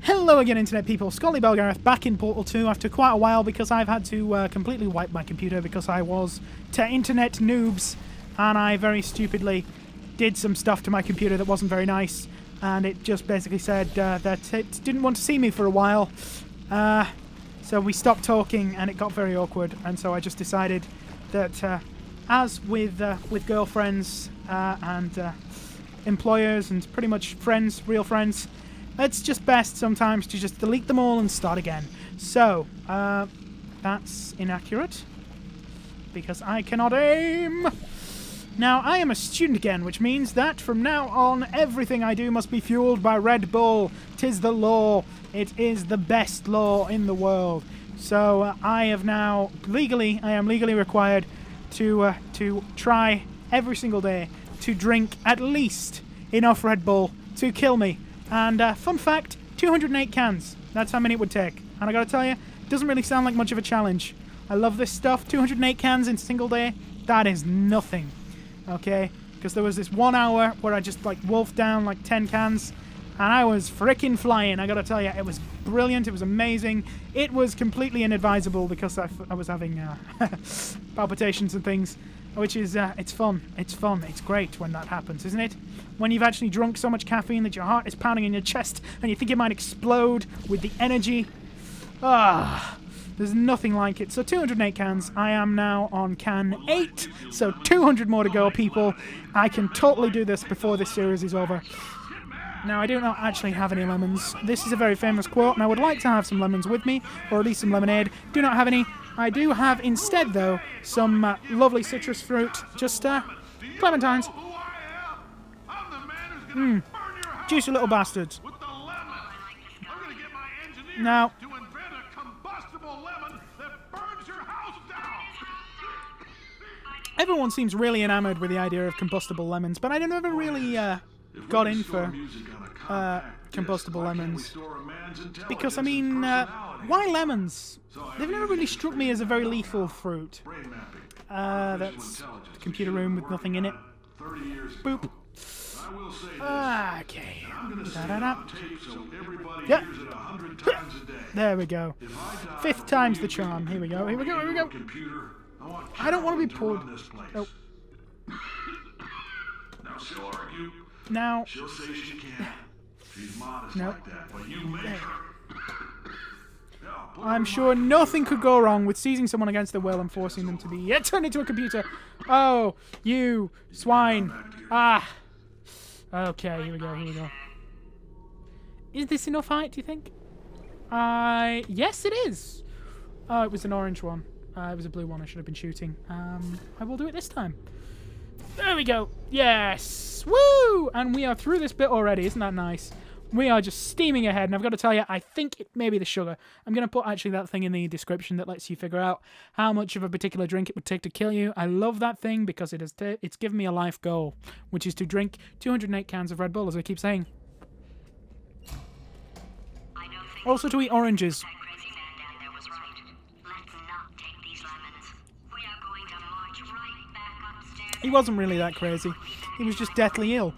Hello again, Internet people. Scully Belgareth back in Portal 2 after quite a while because I've had to completely wipe my computer because I was to internet noobs and I very stupidly did some stuff to my computer that wasn't very nice, and it just basically said that it didn't want to see me for a while. So we stopped talking and it got very awkward, and so I just decided that as with girlfriends and employers and pretty much friends, real friends, it's just best sometimes to just delete them all and start again. So, that's inaccurate, because I cannot aim! Now, I am a student again, which means that from now on, everything I do must be fueled by Red Bull. 'Tis the law. It is the best law in the world. So, I am legally required to try every single day to drink at least enough Red Bull to kill me. And fun fact, 208 cans. That's how many it would take. And I gotta tell you, it doesn't really sound like much of a challenge. I love this stuff. 208 cans in a single day, that is nothing. Okay? Because there was this 1 hour where I just like wolfed down like 10 cans, and I was frickin' flying. I gotta tell you, it was brilliant. It was amazing. It was completely inadvisable because I was having palpitations and things. Which is, it's fun. It's fun. It's great when that happens, isn't it? When you've actually drunk so much caffeine that your heart is pounding in your chest and you think it might explode with the energy. There's nothing like it. So 208 cans. I am now on can 8. So 200 more to go, people. I can totally do this before this series is over. Now, I do not actually have any lemons. This is a very famous quote, and I would like to have some lemons with me, or at least some lemonade. Do not have any. I do have instead, though, some lovely citrus fruit. Just, clementines. Juicy little bastards. Now, everyone seems really enamored with the idea of combustible lemons, but I never really got in for combustible lemons. Because, I mean, why lemons? They've never really struck me as a very lethal fruit. That's the computer room with nothing in it. Boop. Okay. Da-da-da. Yep. There we go. 5th time's the charm. Here we go. Here we go. Here we go. I don't want to be pulled. Oh. Now. She'll say she can't. She's modest like that, but you make her. I'm sure nothing could go wrong with seizing someone against their will and forcing them to be turned into a computer. Oh, you swine. Ah. Okay, here we go, here we go. Is this enough height, do you think? Yes, it is. Oh, it was an orange one. It was a blue one I should have been shooting. I will do it this time. There we go. Yes. Woo! And we are through this bit already. Isn't that nice? We are just steaming ahead, and I've got to tell you, I think it may be the sugar. I'm going to put actually that thing in the description that lets you figure out how much of a particular drink it would take to kill you. I love that thing because it's given me a life goal, which is to drink 208 cans of Red Bull, as I keep saying. Also to eat oranges. He wasn't really that crazy. He was just deathly ill.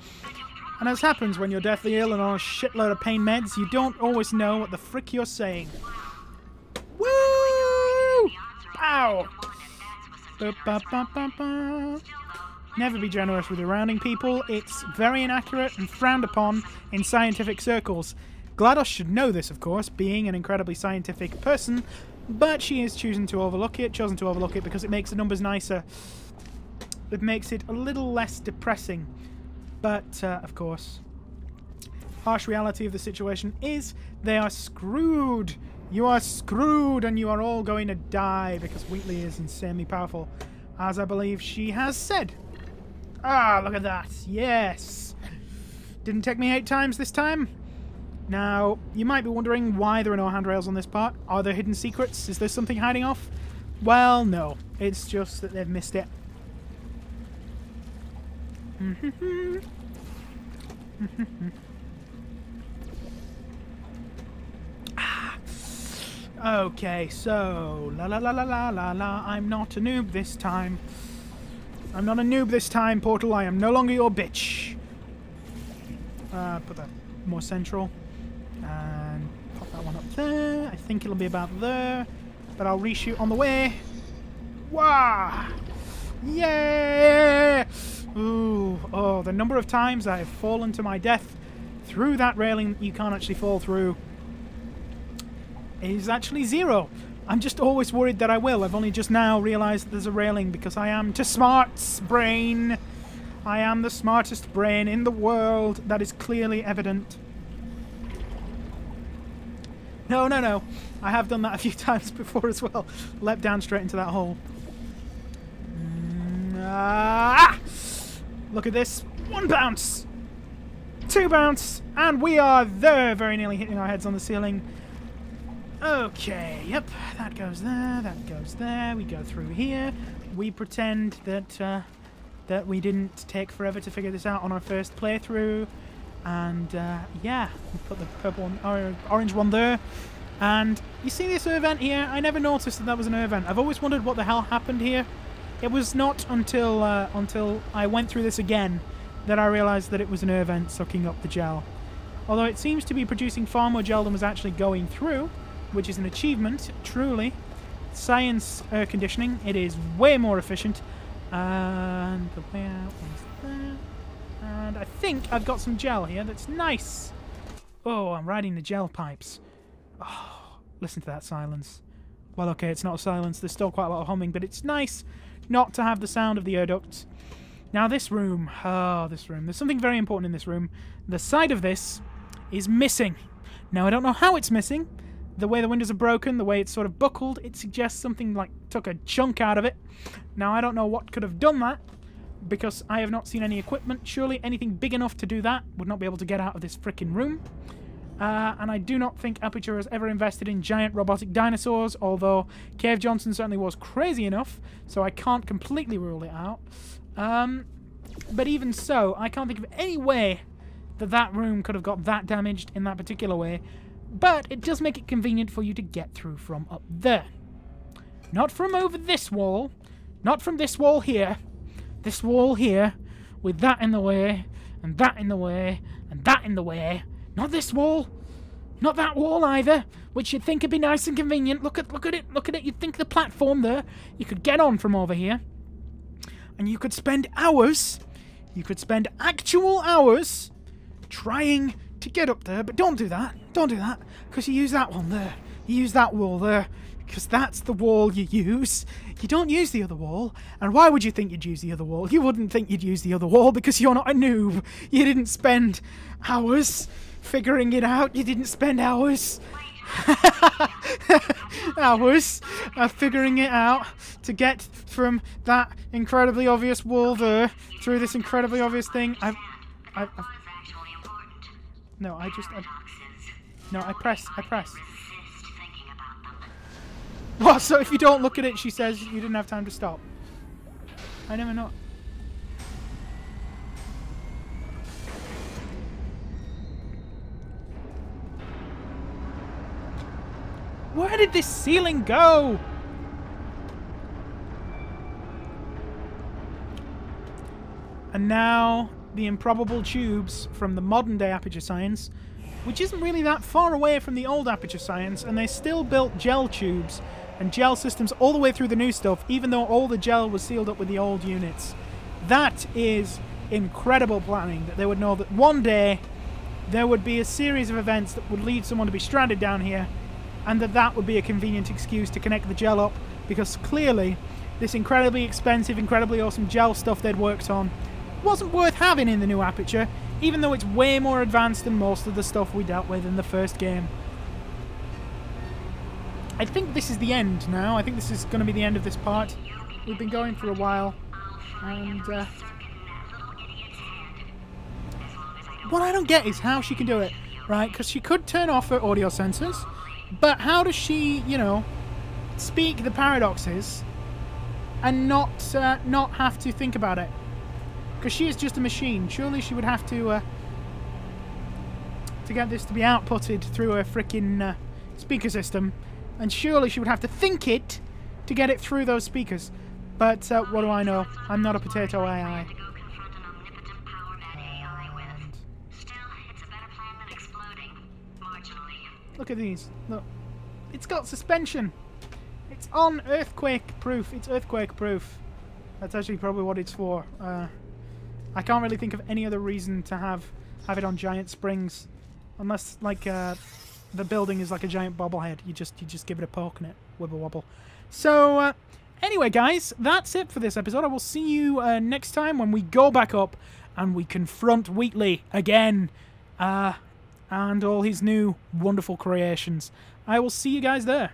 And as happens when you're deathly ill and on a shitload of pain meds, you don't always know what the frick you're saying. Woo! Ow! Never be generous with surrounding people. It's very inaccurate and frowned upon in scientific circles. GLaDOS should know this, of course, being an incredibly scientific person, but she is chosen to overlook it because it makes the numbers nicer. It makes it a little less depressing. But, of course, harsh reality of the situation is they are screwed. You are screwed and you are all going to die because Wheatley is insanely powerful, as I believe she has said. Ah, look at that. Yes. Didn't take me 8 times this time. Now, you might be wondering why there are no handrails on this part. Are there hidden secrets? Is there something hiding off? Well, no. It's just that they've missed it. Okay, so la la la la la la la. I'm not a noob this time. I'm not a noob this time, Portal. I am no longer your bitch. Put that more central. And think it'll be about there. But I'll reshoot on the way. Wow! Yeah! Ooh, oh, the number of times I have fallen to my death through that railing that you can't actually fall through is actually 0. I'm just always worried that I will. I've only just now realised that there's a railing because I am too smart's brain. I am the smartest brain in the world. That is clearly evident. No, no, no. I have done that a few times before as well. Leapt down straight into that hole. Look at this. 1 bounce. 2 bounce. And we are there. Very nearly hitting our heads on the ceiling. Okay, yep. That goes there. That goes there. We go through here. We pretend that that we didn't take forever to figure this out on our first playthrough. And yeah, we put the purple one, orange one there. And you see this event here? I never noticed that that was an event. I've always wondered what the hell happened here. It was not until until I went through this again that I realised that it was an event sucking up the gel. Although it seems to be producing far more gel than was actually going through, which is an achievement, truly. Science air conditioning, it is way more efficient. And the way out is there. And I think I've got some gel here that's nice. Oh, I'm riding the gel pipes. Oh, listen to that silence. Well, okay, it's not a silence. There's still quite a lot of humming, but it's nice not to have the sound of the air ducts. Now, this room. Oh, this room. There's something very important in this room. The side of this is missing. Now, I don't know how it's missing. The way the windows are broken, the way it's sort of buckled, it suggests something like took a chunk out of it. Now, I don't know what could have done that, because I have not seen any equipment. Surely anything big enough to do that would not be able to get out of this frickin' room. And I do not think Aperture has ever invested in giant robotic dinosaurs, although Cave Johnson certainly was crazy enough, so I can't completely rule it out. But even so, I can't think of any way that that room could have got that damaged in that particular way. But it does make it convenient for you to get through from up there. Not from over this wall. Not from this wall here. This wall here, with that in the way, and that in the way, and that in the way. Not this wall. Not that wall either, which you'd think would be nice and convenient. Look at it, look at it. You'd think the platform there, you could get on from over here. And you could spend hours, you could spend actual hours trying to get up there, but don't do that. Don't do that, because you use that one there. You use that wall there, because that's the wall you use. You don't use the other wall. And why would you think you'd use the other wall? You wouldn't think you'd use the other wall because you're not a noob. You didn't spend hours figuring it out. You didn't spend hours hours figuring it out to get from that incredibly obvious wall there through this incredibly obvious thing. No, I press. What? So if you don't look at it, she says you didn't have time to stop. I never know. Where did this ceiling go? And now the improbable tubes from the modern day Aperture Science, which isn't really that far away from the old Aperture Science, and they still built gel tubes and gel systems all the way through the new stuff, even though all the gel was sealed up with the old units. That is incredible planning, that they would know that one day there would be a series of events that would lead someone to be stranded down here, and that would be a convenient excuse to connect the gel up, because clearly this incredibly expensive, incredibly awesome gel stuff they'd worked on wasn't worth having in the new Aperture, even though it's way more advanced than most of the stuff we dealt with in the first game. I think this is the end now. I think this is going to be the end of this part. We've been going for a while, and what I don't get is how she can do it, right? Because she could turn off her audio sensors, but how does she, you know, speak the paradoxes and not have to think about it? Because she is just a machine. Surely she would have to get this to be outputted through a freaking speaker system, and surely she would have to think it to get it through those speakers. But what do I know? I'm not a potato AI. Look at these. Look. It's got suspension. It's on earthquake proof. It's earthquake proof. That's actually probably what it's for. I can't really think of any other reason to have it on giant springs, unless like the building is like a giant bobblehead. You just give it a poke and it wibble wobble. So anyway, guys, that's it for this episode. I will see you next time when we go back up and we confront Wheatley again, and all his new wonderful creations. I will see you guys there.